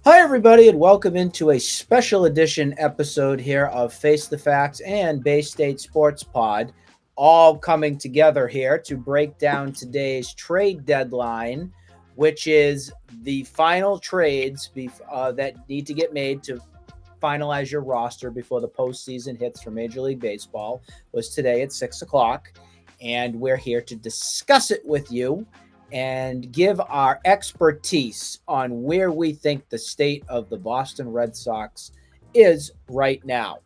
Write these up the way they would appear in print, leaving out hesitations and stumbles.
Hi, everybody, and welcome into a special edition episode here of Face the Facts and Bay State Sports Pod, all coming together here to break down today's trade deadline, which is the final trades that need to get made to finalize your roster before the postseason hits for Major League Baseball. Was today at 6 o'clock, and we're here to discuss it with you and give our expertise on where we think the state of the Boston Red Sox is right now.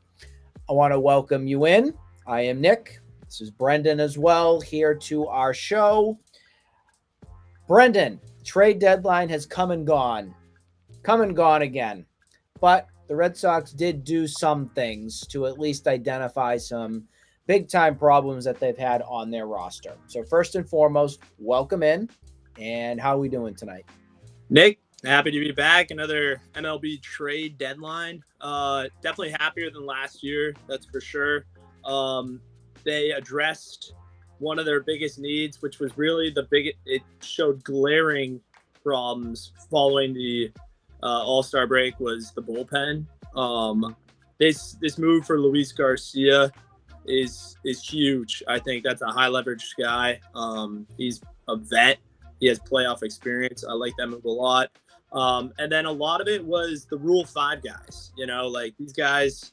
I want to welcome you in. I am Nick. This is Brendan as well, here to our show. Brendan, trade deadline has come and gone again. But the Red Sox did do some things to at least identify some big-time problems that they've had on their roster. So first and foremost, welcome in. And how are we doing tonight? Nick, happy to be back. Another MLB trade deadline. Definitely happier than last year, that's for sure. They addressed one of their biggest needs, which was really it showed glaring problems following the All-Star break, was the bullpen. This move for Luis Garcia is huge. I think that's a high leverage guy. He's a vet. He has playoff experience. I like that move a lot. And then a lot of it was the Rule 5 guys. Like these guys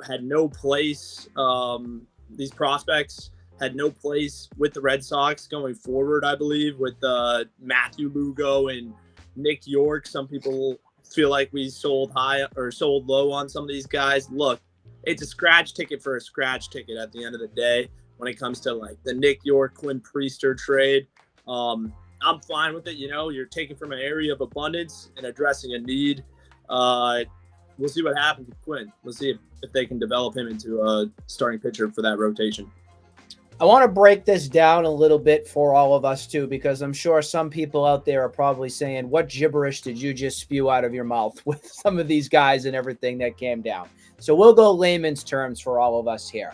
had no place. These prospects had no place with the Red Sox going forward, I believe, with Matthew Lugo and Nick York. Some people feel like we sold high or sold low on some of these guys. Look, it's a scratch ticket for a scratch ticket at the end of the day when it comes to like the Nick York, Quinn Priester trade. I'm fine with it. You're taking from an area of abundance and addressing a need. We'll see what happens with Quinn. We'll see if they can develop him into a starting pitcher for that rotation. I want to break this down a little bit for all of us too, because I'm sure some people out there are probably saying, what gibberish did you just spew out of your mouth with some of these guys and everything that came down? So we'll go layman's terms for all of us here.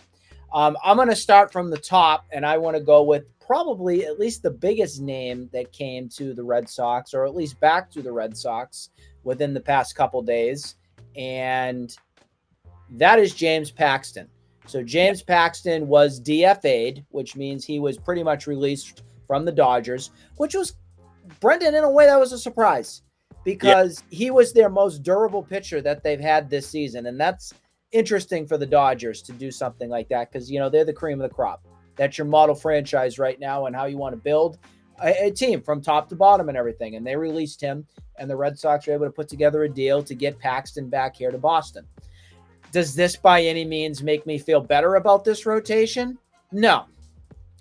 I'm going to start from the top, and I want to go with probably at least the biggest name that came to the Red Sox, or at least back to the Red Sox within the past couple days, and that is James Paxton. So James Paxton was DFA'd, which means he was pretty much released from the Dodgers, which was, Brendan, in a way, that was a surprise because he was their most durable pitcher that they've had this season, and that's interesting for the Dodgers to do something like that because, they're the cream of the crop. That's your model franchise right now and how you want to build a team from top to bottom and everything. And they released him, and the Red Sox were able to put together a deal to get Paxton back here to Boston. Does this by any means make me feel better about this rotation? No.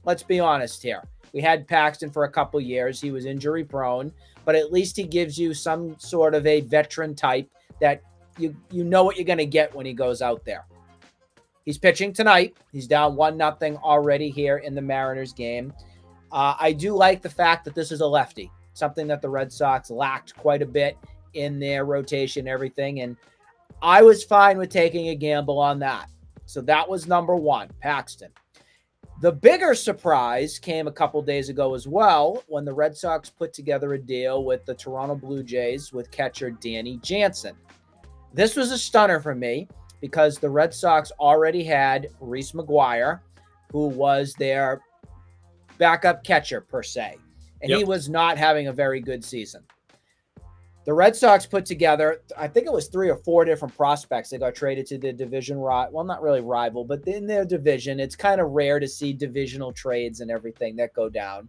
Let's be honest here. We had Paxton for a couple years. He was injury prone, but at least he gives you some sort of a veteran type that you know what you're going to get when he goes out there. He's pitching tonight. He's down 1-0 already here in the Mariners game. I do like the fact that this is a lefty, something that the Red Sox lacked quite a bit in their rotation and everything, and I was fine with taking a gamble on that. So that was number one, Paxton. The bigger surprise came a couple days ago as well when the Red Sox put together a deal with the Toronto Blue Jays with catcher Danny Jansen. This was a stunner for me because the Red Sox already had Reese McGuire, who was their backup catcher per se, and he was not having a very good season. The Red Sox put together, I think it was 3 or 4 different prospects. They got traded to the division, well, not really rival, but in their division. It's kind of rare to see divisional trades and everything that go down.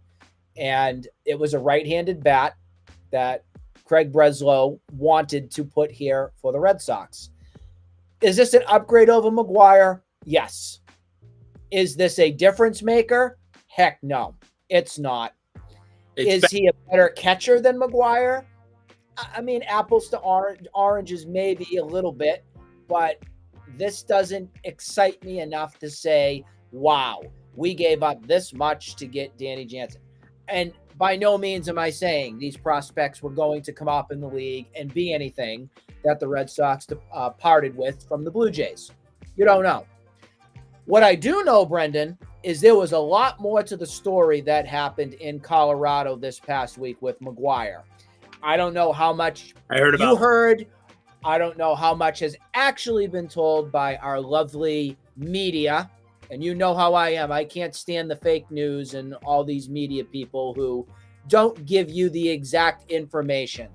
And it was a right-handed bat that Craig Breslow wanted to put here for the Red Sox. Is this an upgrade over McGuire? Yes. Is this a difference maker? Heck no, it's not. Is he a better catcher than McGuire? I mean, apples to oranges maybe a little bit, but this doesn't excite me enough to say, wow, we gave up this much to get Danny Jansen. And by no means am I saying these prospects were going to come up in the league and be anything that the Red Sox parted with from the Blue Jays. You don't know. What I do know, Brendan, is there was a lot more to the story that happened in Colorado this past week with McGuire. I don't know how much I heard you about. heard. I don't know how much has actually been told by our lovely media. And you know how I am. I can't stand the fake news and all these media people who don't give you the exact information.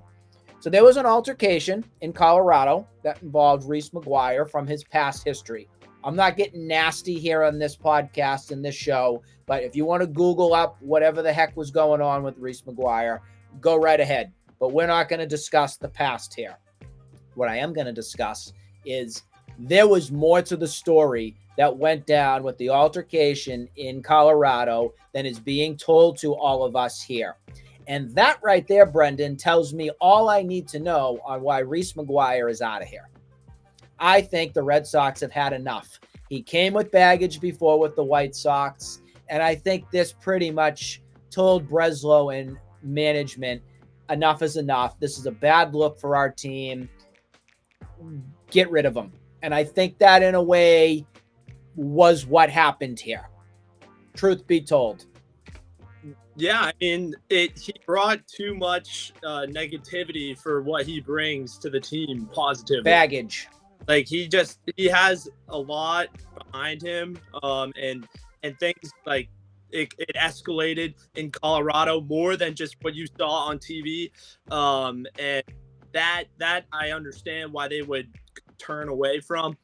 So there was an altercation in Colorado that involved Reese McGuire from his past history. I'm not getting nasty here on this podcast and this show, but if you want to Google up whatever the heck was going on with Reese McGuire, go right ahead. But we're not going to discuss the past here. What I am going to discuss is there was more to the story that went down with the altercation in Colorado than is being told to all of us here. And that right there, Brendan, tells me all I need to know on why Reese McGuire is out of here. I think the Red Sox have had enough. He came with baggage before with the White Sox, and I think this pretty much told Breslow and management enough is enough. This is a bad look for our team. Get rid of him. And I think that in a way was what happened here. Truth be told. Yeah, I mean, he brought too much negativity for what he brings to the team positively. Baggage. Like he has a lot behind him, and things like it escalated in Colorado more than just what you saw on TV, and that I understand why they would turn away from.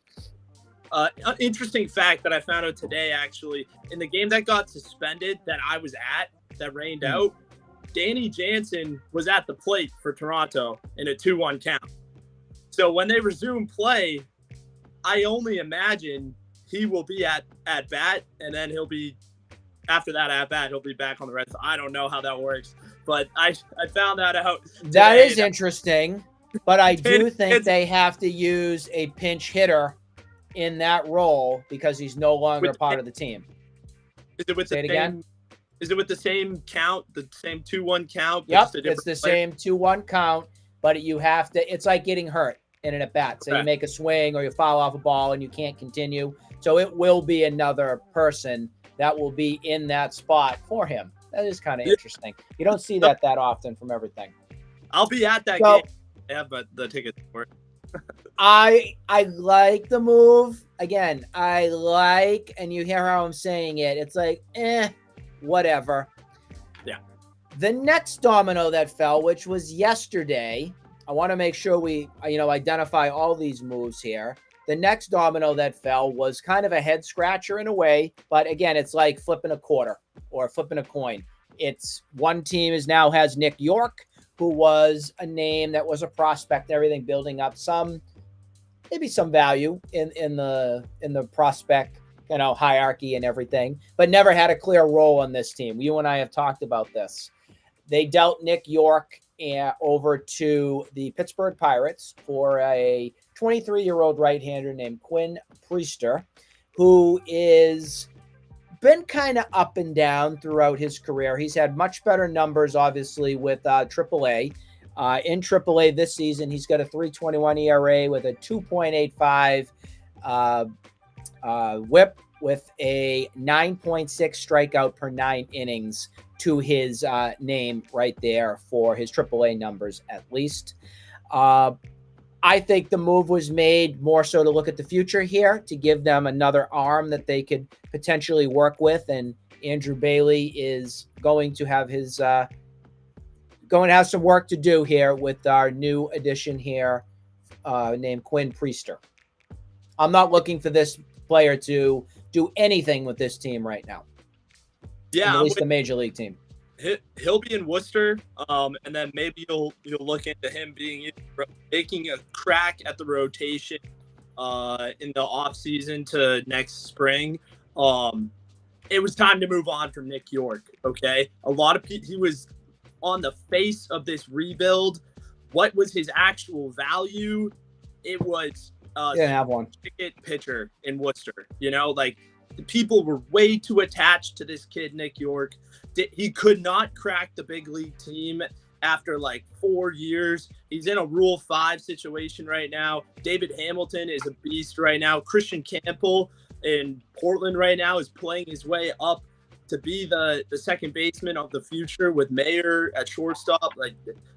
An interesting fact that I found out today, actually, in the game that got suspended that I was at, that rained out, Danny Jansen was at the plate for Toronto in a 2-1 count. So when they resume play, I only imagine he will be at bat, and then he'll be, after that at bat, he'll be back on the Red Sox. I don't know how that works, but I found that out today. That is interesting, but I do think they have to use a pinch hitter in that role because he's no longer part of the team. Is it with the same? Again? Is it with the same count, the same 2-1 count? Yep, it's the same 2-1 count, but you have to. It's like getting hurt in an at bat. So you make a swing or you foul off a ball and you can't continue. So it will be another person that will be in that spot for him. That is kind of interesting. You don't see that often from everything. I'll be at that game. I have the tickets for it. I like the move. Again, and you hear how I'm saying it. It's like, whatever. Yeah. The next domino that fell, which was yesterday, I want to make sure we, identify all these moves here. The next domino that fell was kind of a head scratcher in a way, but again, it's like flipping a quarter or flipping a coin. It's one team has Nick York, who was a name that was a prospect, everything building up maybe some value in the prospect, hierarchy and everything, but never had a clear role on this team. You and I have talked about this. They dealt Nick York over to the Pittsburgh Pirates for a 23-year-old right-hander named Quinn Priester, who is been kind of up and down throughout his career. He's had much better numbers, obviously, with AAA. In AAA this season, he's got a 3.21 ERA with a 2.85 whip with a 9.6 strikeout per 9 innings to his name right there for his AAA numbers, at least. I think the move was made more so to look at the future here, to give them another arm that they could potentially work with. And Andrew Bailey is going to have some work to do here with our new addition here named Quinn Priester. I'm not looking for this player to do anything with this team right now. Yeah, at least the major league team. He'll be in Worcester, and then maybe you'll look into him making a crack at the rotation in the off season to next spring. It was time to move on from Nick York. Okay, a lot of people, he was on the face of this rebuild. What was his actual value? It was didn't have one ticket pitcher in Worcester. The people were way too attached to this kid, Nick York. He could not crack the big league team after 4 years. He's in a Rule 5 situation right now. David Hamilton is a beast right now. Christian Campbell in Portland right now is playing his way up to be the second baseman of the future with Mayer at shortstop.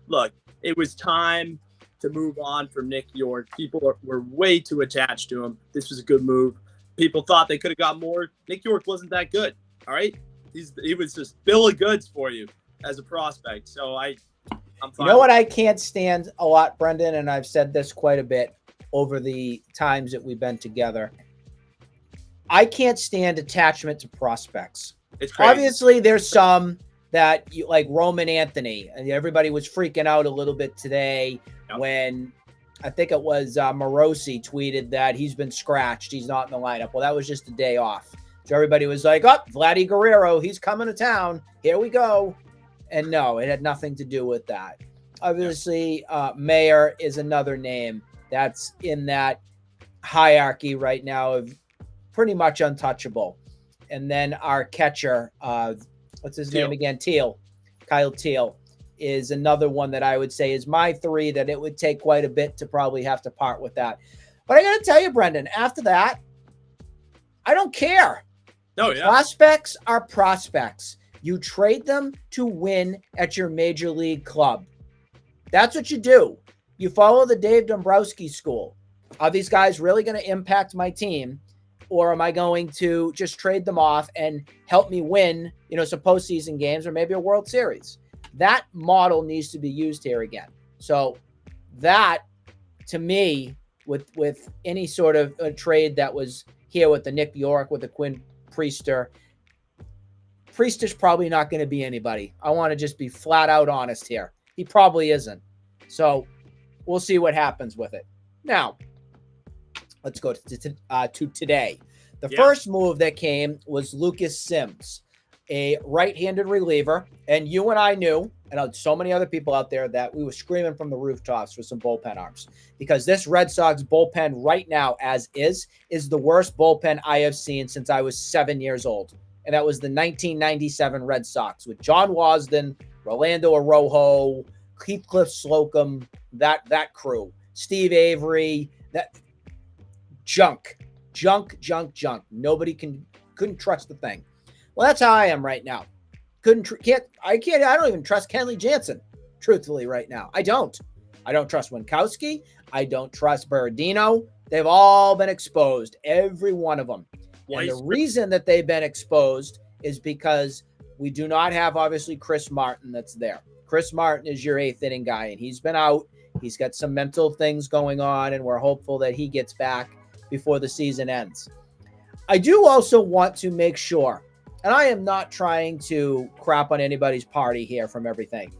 Look, it was time to move on from Nick York. People were way too attached to him. This was a good move. People thought they could have got more. Nick York wasn't that good. All right. He was just bill of goods for you as a prospect. So I'm fine. You know what I can't stand a lot, Brendan, and I've said this quite a bit over the times that we've been together. I can't stand attachment to prospects. It's crazy. Obviously, there's some that you like Roman Anthony, and everybody was freaking out a little bit today when I think it was Morosi tweeted that he's been scratched. He's not in the lineup. Well, that was just a day off. So everybody was like, oh, Vladdy Guerrero, he's coming to town. Here we go. And no, it had nothing to do with that. Obviously, Mayer is another name that's in that hierarchy right now of pretty much untouchable. And then our catcher, what's his name again? Kyle Teal is another one that I would say is my three that it would take quite a bit to probably have to part with that. But I got to tell you, Brendan, after that, I don't care. Oh, yeah. Prospects are prospects. You trade them to win at your major league club. That's what you do. You follow the Dave Dombrowski school. Are these guys really going to impact my team? Or am I going to just trade them off and help me win, some postseason games or maybe a World Series? That model needs to be used here again. So that, to me, with any sort of a trade that was here with the Nick York, with the Quinn Priester, Priester's probably not going to be anybody. I want to just be flat out honest here. He probably isn't. So we'll see what happens with it. Now, let's go to today. The first move that came was Lucas Sims, a right-handed reliever. And you and I knew, and so many other people out there, that we were screaming from the rooftops for some bullpen arms. Because this Red Sox bullpen right now, as is the worst bullpen I have seen since I was 7 years old. And that was the 1997 Red Sox with John Wasden, Rolando Araujo, Heathcliff Slocum, that crew, Steve Avery, that junk. Nobody couldn't trust the thing. Well, that's how I am right now. I don't even trust Kenley Jansen, truthfully, right now. I don't trust Winkowski. I don't trust Berardino. They've all been exposed, every one of them. And the reason that they've been exposed is because we do not have, obviously, Chris Martin that's there. Chris Martin is your eighth inning guy, and he's been out. He's got some mental things going on, and we're hopeful that he gets back before the season ends. I do also want to make sure, and I am not trying to crap on anybody's party here from everything,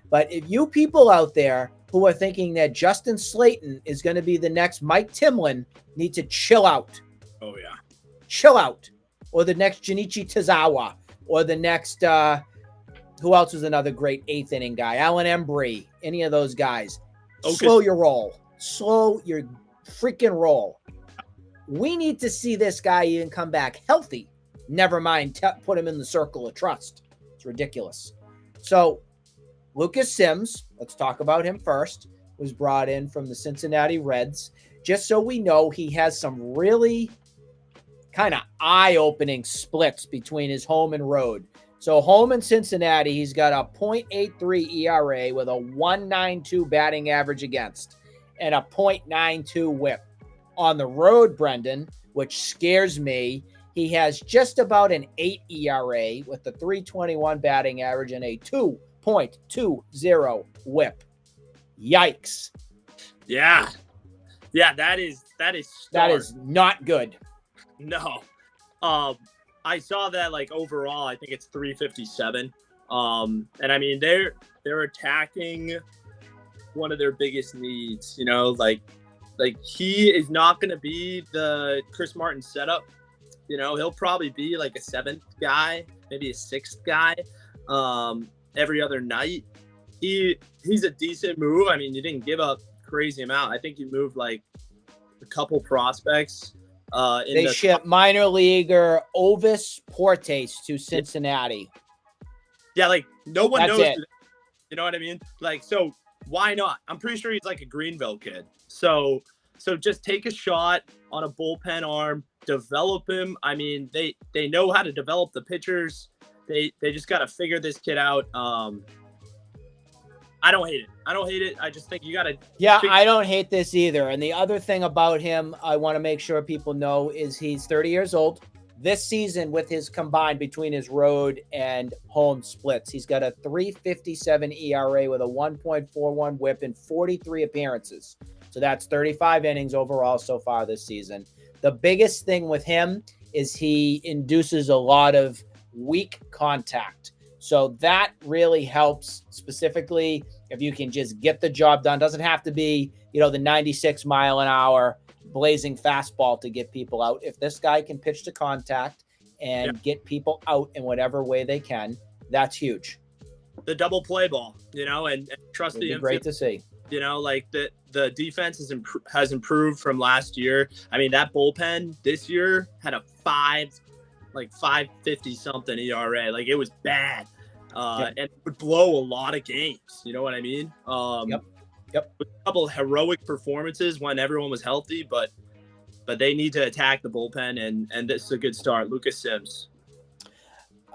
but if you people out there who are thinking that Justin Slayton is going to be the next Mike Timlin need to chill out. Oh, yeah. Chill out. Or the next Junichi Tazawa. Or the next, who else was another great eighth inning guy? Alan Embry. Any of those guys. Okay. Slow your roll. Slow your freaking roll. We need to see this guy even come back healthy. Never mind, put him in the circle of trust. It's ridiculous. So, Lucas Sims, let's talk about him first, was brought in from the Cincinnati Reds. Just so we know, he has some really kind of eye-opening splits between his home and road. So home in Cincinnati, he's got a .83 ERA with a 1.92 batting average against and a .92 whip. On the road, Brendan, which scares me, he has just about an 8 ERA with a 3.21 batting average and a 2.20 whip. Yikes. Yeah. Yeah, that is stark. That is not good. No. I saw that overall, I think it's 357. And I mean they're attacking one of their biggest needs, he is not going to be the Chris Martin setup. He'll probably be a seventh guy, maybe a sixth guy, every other night. He's a decent move. I mean, you didn't give up crazy amount. I think you moved a couple prospects. They shipped minor leaguer Ovis Portes to Cincinnati. Yeah, no one knows. You know what I mean? So why not? I'm pretty sure he's a Greenville kid. So just take a shot on a bullpen arm, develop him. I mean, they know how to develop the pitchers. They just got to figure this kid out. I don't hate it. I don't hate it. I just think you got to. Yeah, I don't hate this either. And the other thing about him, I want to make sure people know, is he's 30 years old. This season, with his combined between his road and home splits, he's got a 3.57 ERA with a 1.41 WHIP in 43 appearances. So that's 35 innings overall so far this season. The biggest thing with him is he induces a lot of weak contact. So that really helps, specifically if you can just get the job done. Doesn't have to be, the 96 mile an hour blazing fastball to get people out. If this guy can pitch to contact and get people out in whatever way they can, that's huge. The double play ball, and trust the great to see. Like the defense has improved from last year. I mean, that bullpen this year had a 5.50 something ERA. Like, it was bad. And it would blow a lot of games. You know what I mean? Yep. A couple of heroic performances when everyone was healthy, but they need to attack the bullpen, and this is a good start. Lucas Sims.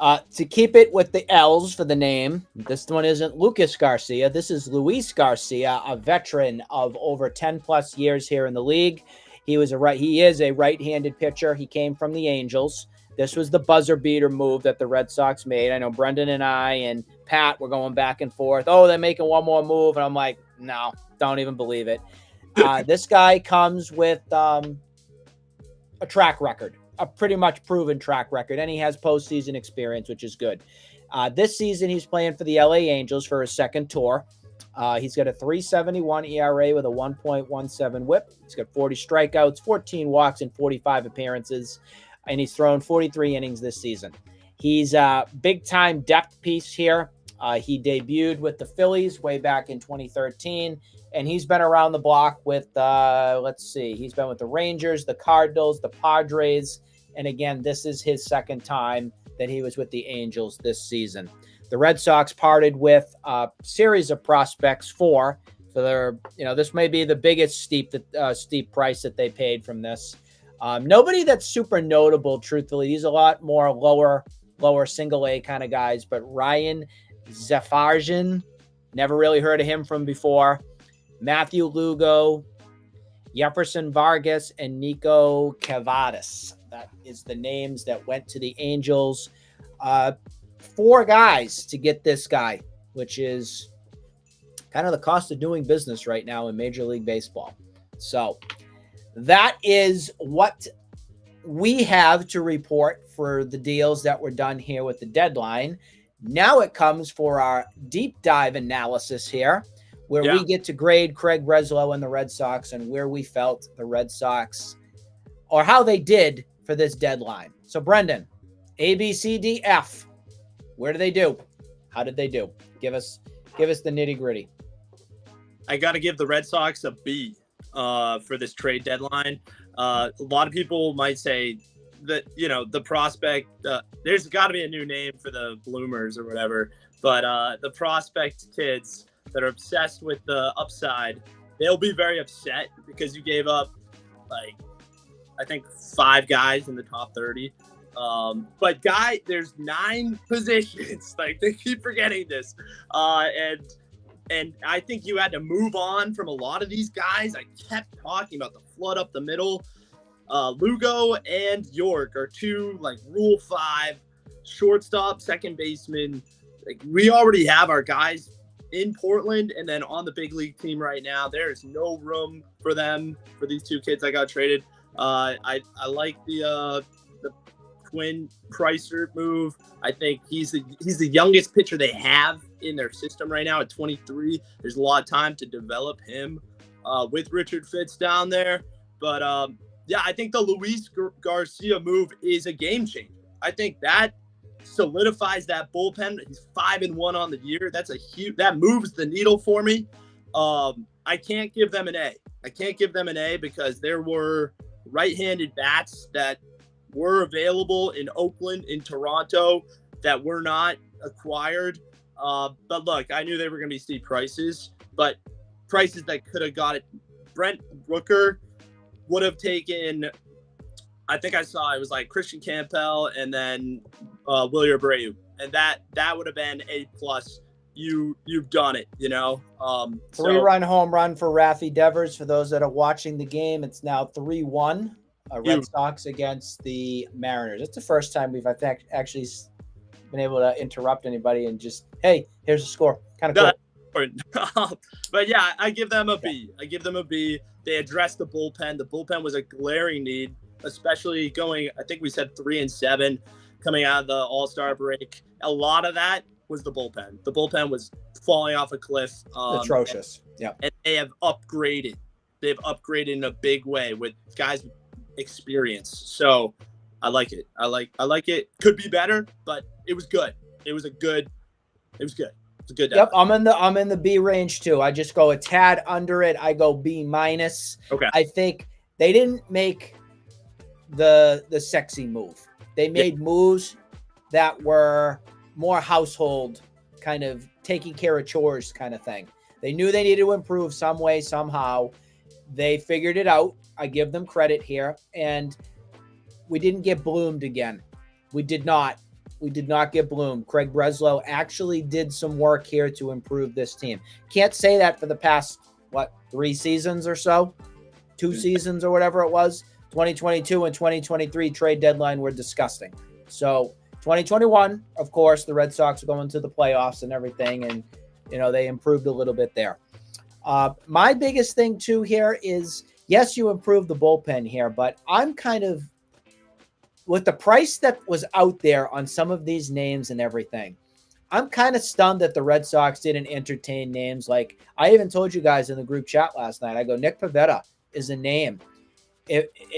To keep it with the L's for the name, this one isn't Lucas Garcia. This is Luis Garcia, a veteran of over 10 plus years here in the league. He is a right-handed pitcher. He came from the Angels. This was the buzzer beater move that the Red Sox made. I know Brendan and I and Pat were going back and forth. Oh, they're making one more move. And I'm like, no, don't even believe it. This guy comes with a track record, a pretty much proven track record, and he has postseason experience, which is good. This season, he's playing for the LA Angels for his second tour. He's got a 3.71 ERA with a 1.17 WHIP. He's got 40 strikeouts, 14 walks, and 45 appearances. And he's thrown 43 innings this season. He's a big-time depth piece here. He debuted with the Phillies way back in 2013, and he's been around the block with, he's been with the Rangers, the Cardinals, the Padres, and again, this is his second time that he was with the Angels this season. The Red Sox parted with a series of prospects for their, this may be the biggest steep price that they paid from this. Nobody that's super notable, truthfully. He's a lot more lower single A kind of guys, but Ryan Zafarjan, never really heard of him from before. Matthew Lugo, Jefferson Vargas, and Nico Cavadas. That is the names that went to the Angels. 4 guys to get this guy, which is kind of the cost of doing business right now in Major League Baseball. So that is what we have to report for the deals that were done here with the deadline. Now it comes for our deep dive analysis here, where we get to grade Craig Breslow and the Red Sox and where we felt the Red Sox or how they did for this deadline. So Brendan, A, B, C, D, F, where do they do? How did they do? Give us the nitty gritty. I got to give the Red Sox a B. For this trade deadline. A lot of people might say that, the prospect, there's got to be a new name for the bloomers or whatever, but the prospect kids that are obsessed with the upside, they'll be very upset because you gave up, I think 5 guys in the top 30. But there's 9 positions. They keep forgetting this. And I think you had to move on from a lot of these guys. I kept talking about the flood up the middle. Lugo and York are 2 Rule 5 shortstop, second baseman. We already have our guys in Portland, and then on the big league team right now, there is no room for them for these 2 kids that got traded. I like the Quinn Priester move. I think he's the youngest pitcher they have in their system right now at 23. There's a lot of time to develop him with Richard Fitz down there. But I think the Luis Garcia move is a game changer. I think that solidifies that bullpen. He's 5-1 on the year. That moves the needle for me. I can't give them an A. Because there were right-handed bats that were available in Oakland, in Toronto, that were not acquired. But look, I knew they were going to be steep prices, but prices that could have got it. Brent Rooker would have taken, I think I saw it was Christian Campbell and then William Abreu. And that would have been A+. you've done it, you know. Three-run home run for Rafi Devers. For those that are watching the game, it's now 3-1. Red Sox against the Mariners. It's the first time we've actually been able to interrupt anybody and just, hey, here's the score. Kind of cool. But yeah, I give them a B. I give them a B. They addressed the bullpen. The bullpen was a glaring need, especially going, I think we said 3-7 coming out of the All-Star break. A lot of that was the bullpen. The bullpen was falling off a cliff. Atrocious. Yeah. And they have upgraded. They've upgraded in a big way with guys with experience. So I like it. I like it. Could be better, but it was good. It was good. It's a good. Yep, I'm in the B range too. I just go a tad under it. I go B-. Okay. I think they didn't make the sexy move. They made moves that were more household, kind of taking care of chores kind of thing. They knew they needed to improve some way, somehow. They figured it out. I give them credit here. And we didn't get bloomed again. We did not get bloomed. Craig Breslow actually did some work here to improve this team. Can't say that for the past, 3 seasons or so? 2 seasons or whatever it was. 2022 and 2023 trade deadline were disgusting. So 2021, of course, the Red Sox are going to the playoffs and everything, and they improved a little bit there. My biggest thing too here is, yes, you improved the bullpen here, but I'm kind of, with the price that was out there on some of these names and everything, I'm kind of stunned that the Red Sox didn't entertain names like, I even told you guys in the group chat last night, I go, Nick Pivetta is a name.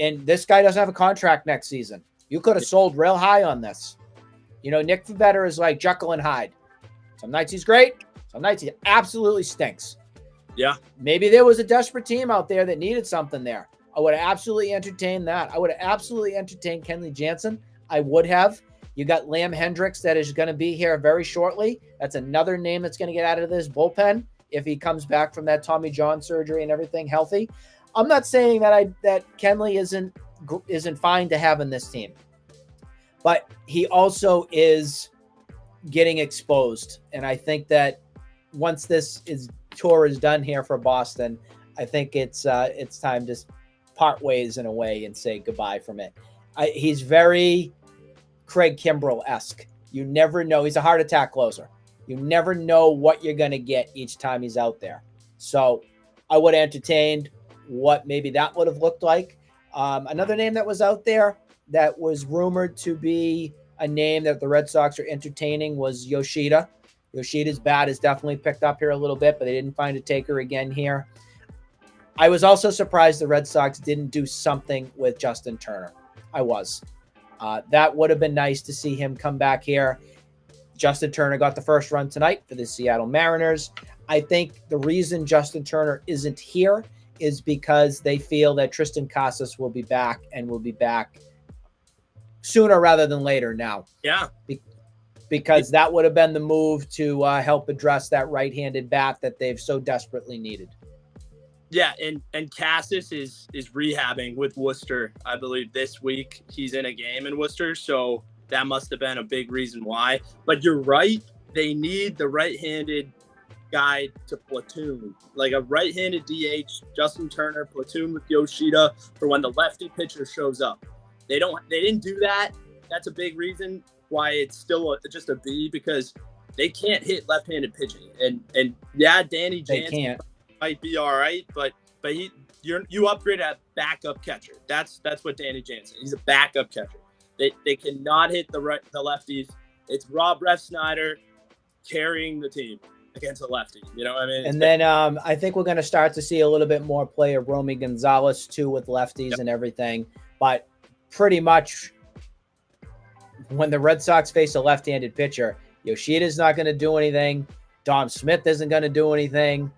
And this guy doesn't have a contract next season. You could have sold real high on this. Nick Pivetta is like Jekyll and Hyde. Some nights he's great. Some nights he absolutely stinks. Yeah. Maybe there was a desperate team out there that needed something there. I would have absolutely entertained that. I would have absolutely entertained Kenley Jansen. I would have. You got Liam Hendricks that is going to be here very shortly. That's another name that's going to get out of this bullpen if he comes back from that Tommy John surgery and everything healthy. I'm not saying that Kenley isn't fine to have in this team, but he also is getting exposed. And I think that once this tour is done here for Boston, I think it's time to part ways in a way and say goodbye from it. He's very Craig Kimbrell-esque. You never know. He's a heart attack closer. You never know what you're going to get each time he's out there. So I would have entertained what maybe that would have looked like. Another name that was out there that was rumored to be a name that the Red Sox are entertaining was Yoshida. Yoshida's bat is definitely picked up here a little bit, but they didn't find a taker again here. I was also surprised the Red Sox didn't do something with Justin Turner. I was. That would have been nice to see him come back here. Justin Turner got the first run tonight for the Seattle Mariners. I think the reason Justin Turner isn't here is because they feel that Tristan Casas will be back and will be back sooner rather than later now. Yeah. Because that would have been the move to help address that right-handed bat that they've so desperately needed. Yeah, and Casas is rehabbing with Worcester, I believe, this week. He's in a game in Worcester, so that must have been a big reason why. But you're right. They need the right-handed guy to platoon. Like a right-handed DH, Justin Turner, platoon with Yoshida for when the lefty pitcher shows up. They didn't do that. That's a big reason why it's still just a B, because they can't hit left-handed pitching. And yeah, Danny Jansen might be all right, but you upgrade a backup catcher. That's what Danny Jansen. He's a backup catcher. They cannot hit the lefties. It's Rob Refsnyder carrying the team against a lefty. You know what I mean? And then I think we're going to start to see a little bit more play of Romy Gonzalez too with lefties and everything. But pretty much when the Red Sox face a left-handed pitcher, Yoshida's not going to do anything. Dom Smith isn't going to do anything.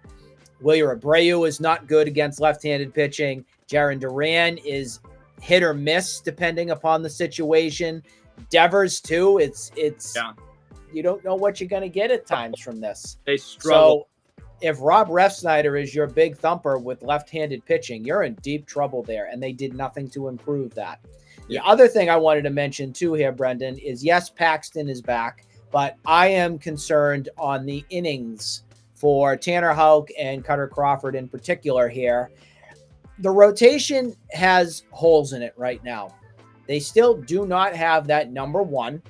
Wilyer Abreu is not good against left-handed pitching. Jarren Duran is hit or miss depending upon the situation. Devers too. It's you don't know what you're going to get at times from this. They struggle. So if Rob Refsnyder is your big thumper with left-handed pitching, you're in deep trouble there, and they did nothing to improve that. The other thing I wanted to mention too here, Brendan, is yes, Paxton is back, but I am concerned on the innings for Tanner Houck and Cutter Crawford in particular here. The rotation has holes in it right now. They still do not have that number one.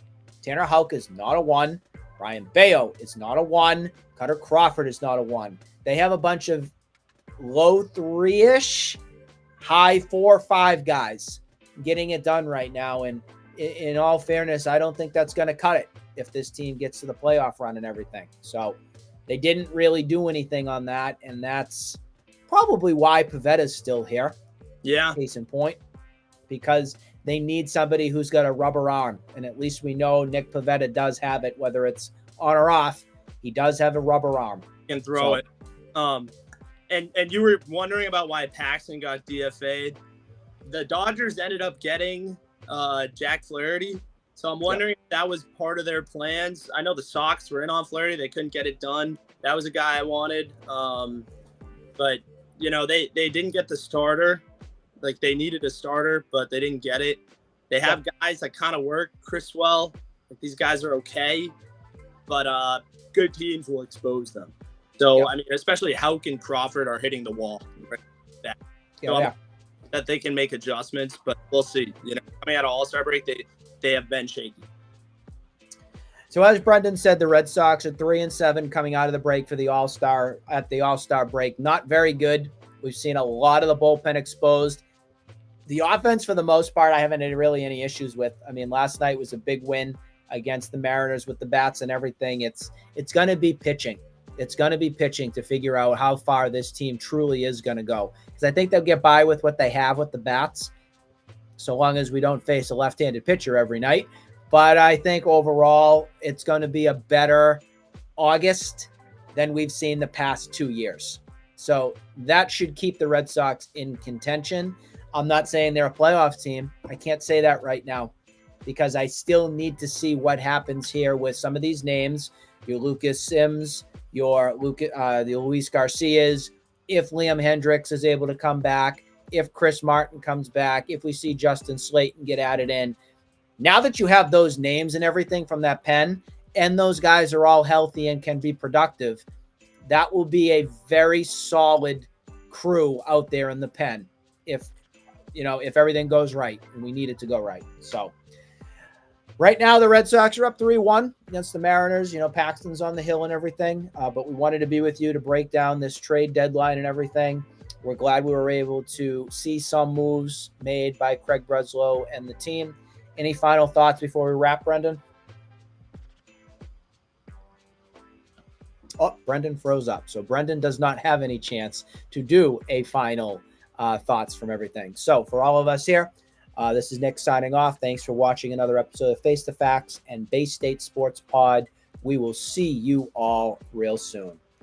Tanner Houck is not a one. Brian Bayo is not a one. Cutter Crawford is not a one. They have a bunch of low three-ish, high 4 or 5 guys getting it done right now. And in all fairness, I don't think that's going to cut it if this team gets to the playoff run and everything. So they didn't really do anything on that, and that's probably why Pavetta's still here. Yeah. Case in point, because they need somebody who's got a rubber arm, and at least we know Nick Pivetta does have it, whether it's on or off. He does have a rubber arm. Can throw it. And you were wondering about why Paxton got DFA'd. The Dodgers ended up getting Jack Flaherty, so I'm wondering if that was part of their plans. I know the Sox were in on Flaherty. They couldn't get it done. That was a guy I wanted. But, you know, they didn't get the starter. Like, they needed a starter, but they didn't get it. They have guys that kind of work. Criswell, like, these guys are okay, but good teams will expose them. So, I mean, especially Houck and Crawford are hitting the wall. Right? That they can make adjustments, but we'll see. You know, coming out of All-Star break, they have been shaky. So as Brendan said, the Red Sox are 3-7 coming out of the break for the All-Star break. Not very good. We've seen a lot of the bullpen exposed. The offense, for the most part, I haven't had really any issues with. I mean, last night was a big win against the Mariners with the bats and everything. It's going to be pitching. It's going to be pitching to figure out how far this team truly is going to go. Because I think they'll get by with what they have with the bats, so long as we don't face a left-handed pitcher every night. But I think overall it's going to be a better August than we've seen the past 2 years. So that should keep the Red Sox in contention. I'm not saying they're a playoff team. I can't say that right now because I still need to see what happens here with some of these names. Your Lucas Sims, the Luis Garcias, if Liam Hendricks is able to come back, if Chris Martin comes back, if we see Justin Slayton get added in. Now that you have those names and everything from that pen, and those guys are all healthy and can be productive, that will be a very solid crew out there in the pen if everything goes right, and we need it to go right. So right now the Red Sox are up 3-1 against the Mariners. You know, Paxton's on the hill and everything, but we wanted to be with you to break down this trade deadline and everything. We're glad we were able to see some moves made by Craig Breslow and the team. Any final thoughts before we wrap, Brendan? Oh, Brendan froze up. So Brendan does not have any chance to do a final thoughts from everything. So for all of us here, this is Nick signing off. Thanks for watching another episode of Face the Facts and Bay State Sports Pod. We will see you all real soon.